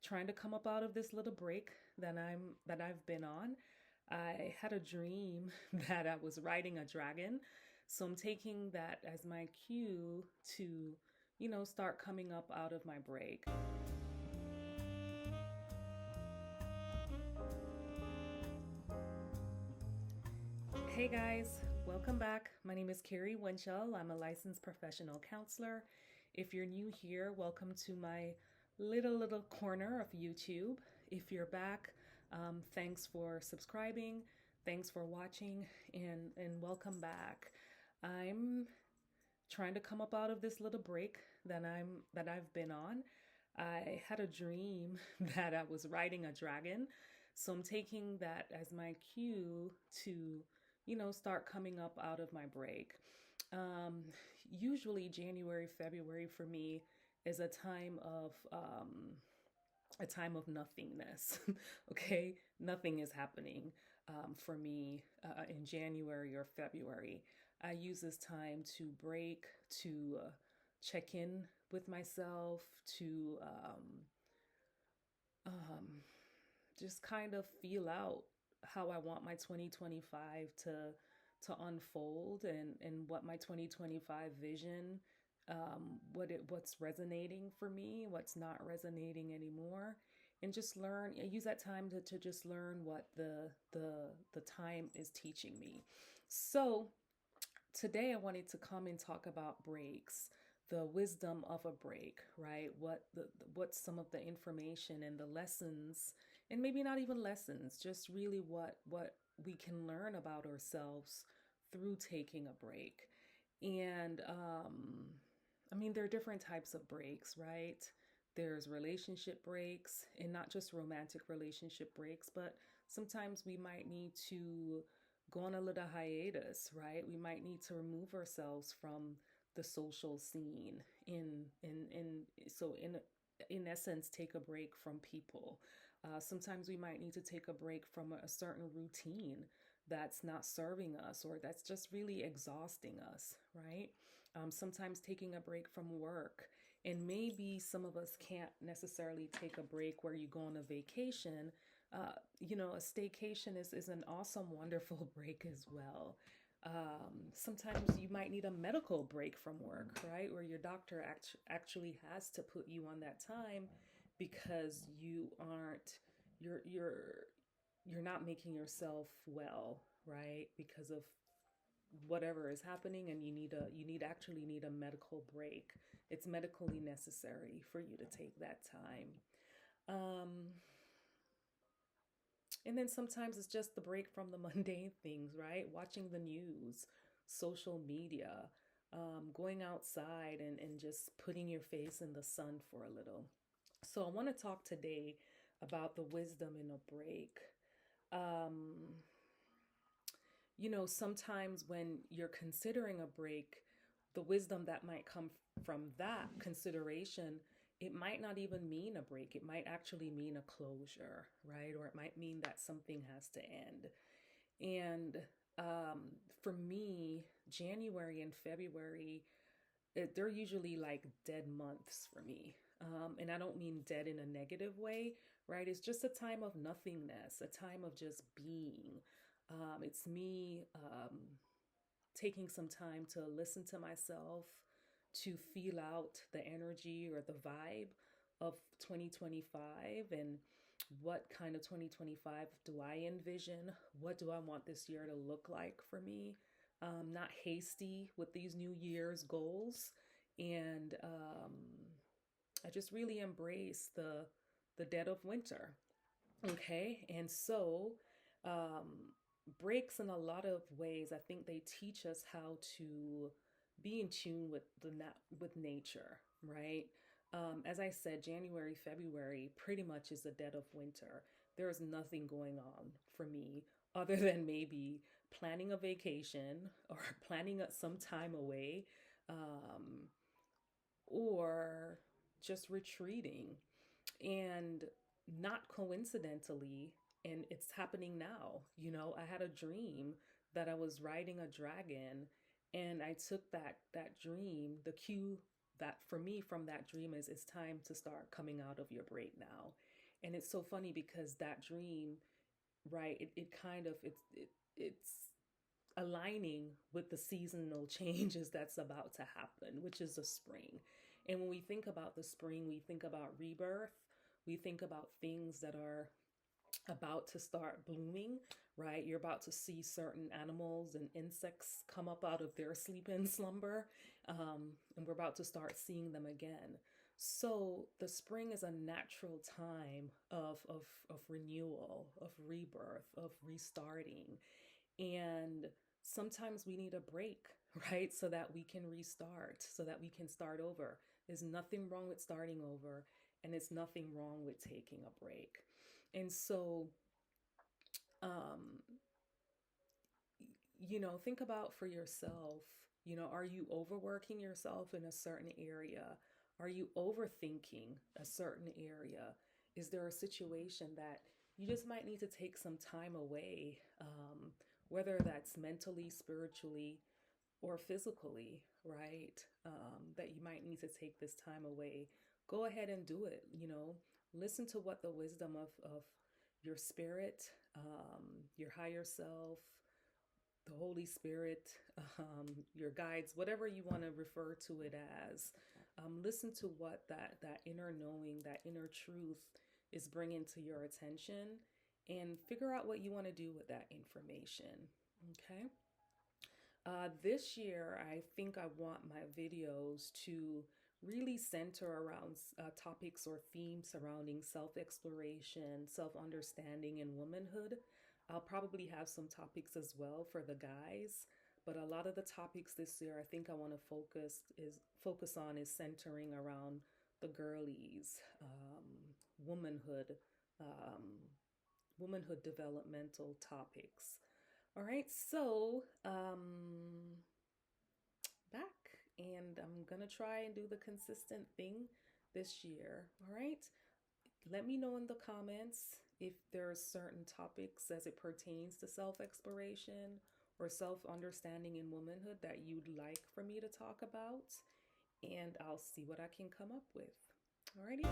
trying to come up out of this little break that I've been on. I had a dream that I was riding a dragon. So I'm taking that as my cue to, start coming up out of my break. Hey guys, welcome back. My name is Carrie Winchell. I'm a licensed professional counselor. If you're new here, welcome to my little corner of YouTube. If you're back, thanks for subscribing, thanks for watching, and welcome back. I'm trying to come up out of this little break that I've been on. I had a dream that I was riding a dragon. So I'm taking that as my cue to, start coming up out of my break. Um, Usually January, February for me is a time of nothingness. Okay, nothing is happening for me in January or February. I use this time to break, to check in with myself, to um, just kind of feel out how I want my 2025 to unfold, and what my 2025 vision, what's resonating for me, what's not resonating anymore, and just learn. I use that time to just learn what the time is teaching me. So today I wanted to come and talk about breaks, the wisdom of a break, right? What's some of the information and the lessons, and maybe not even lessons, just really what we can learn about ourselves through taking a break. And I mean, there are different types of breaks, right? There's relationship breaks, and not just romantic relationship breaks, but sometimes we might need to go on a little hiatus, right? We might need to remove ourselves from the social scene in essence, take a break from people. Sometimes we might need to take a break from a certain routine that's not serving us, or that's just really exhausting us, right? Sometimes taking a break from work. And maybe some of us can't necessarily take a break where you go on a vacation. A staycation is an awesome, wonderful break as well. Sometimes you might need a medical break from work, right? Where your doctor actually has to put you on that time because you're you're not making yourself well, right? Because of whatever is happening, and you need a medical break. It's medically necessary for you to take that time. Um, and then sometimes it's just the break from the mundane things, right? Watching the news, social media, going outside and just putting your face in the sun for a little. So I want to talk today about the wisdom in a break. Um, Sometimes when you're considering a break, the wisdom that might come from that consideration, it might not even mean a break. It might actually mean a closure, right? Or it might mean that something has to end. And for me, January and February, they're usually like dead months for me. And I don't mean dead in a negative way, right? It's just a time of nothingness, a time of just being. It's me taking some time to listen to myself, to feel out the energy or the vibe of 2025, and what kind of 2025 do I envision? What do I want this year to look like for me? Not hasty with these New Year's goals. And I just really embrace the dead of winter. Okay. And so breaks, in a lot of ways, I think they teach us how to be in tune with with nature, right? As I said, January, February pretty much is the dead of winter. There is nothing going on for me other than maybe planning a vacation or planning some time away, um, or just retreating. And not coincidentally, and it's happening now, I had a dream that I was riding a dragon, and I took that dream, the cue that for me from that dream is it's time to start coming out of your break now. And it's so funny because that dream, right, it kind of it's aligning with the seasonal changes that's about to happen, which is the spring. And when we think about the spring, we think about rebirth, we think about things that are about to start blooming, right? You're about to see certain animals and insects come up out of their sleep and slumber, and we're about to start seeing them again. So the spring is a natural time of renewal, of rebirth, of restarting. And sometimes we need a break, right? So that we can restart, so that we can start over. There's nothing wrong with starting over, and it's nothing wrong with taking a break. And so, um, think about for yourself, are you overworking yourself in a certain area? Are you overthinking a certain area? Is there a situation that you just might need to take some time away, whether that's mentally, spiritually, or physically, right? That you might need to take this time away. Go ahead and do it. Listen to what the wisdom of your spirit, your higher self, the Holy Spirit, your guides, whatever you want to refer to it as. Listen to what that inner knowing, that inner truth is bringing to your attention, and figure out what you want to do with that information. Okay. This year, I think I want my videos to really center around topics or themes surrounding self exploration, self understanding, and womanhood. I'll probably have some topics as well for the guys, but a lot of the topics this year I think I want to focus on is centering around the girlies, womanhood, um, womanhood developmental topics. All right, so back, and I'm gonna try and do the consistent thing this year. All right, let me know in the comments if there are certain topics as it pertains to self exploration or self understanding in womanhood that you'd like for me to talk about, and I'll see what I can come up with. Alrighty.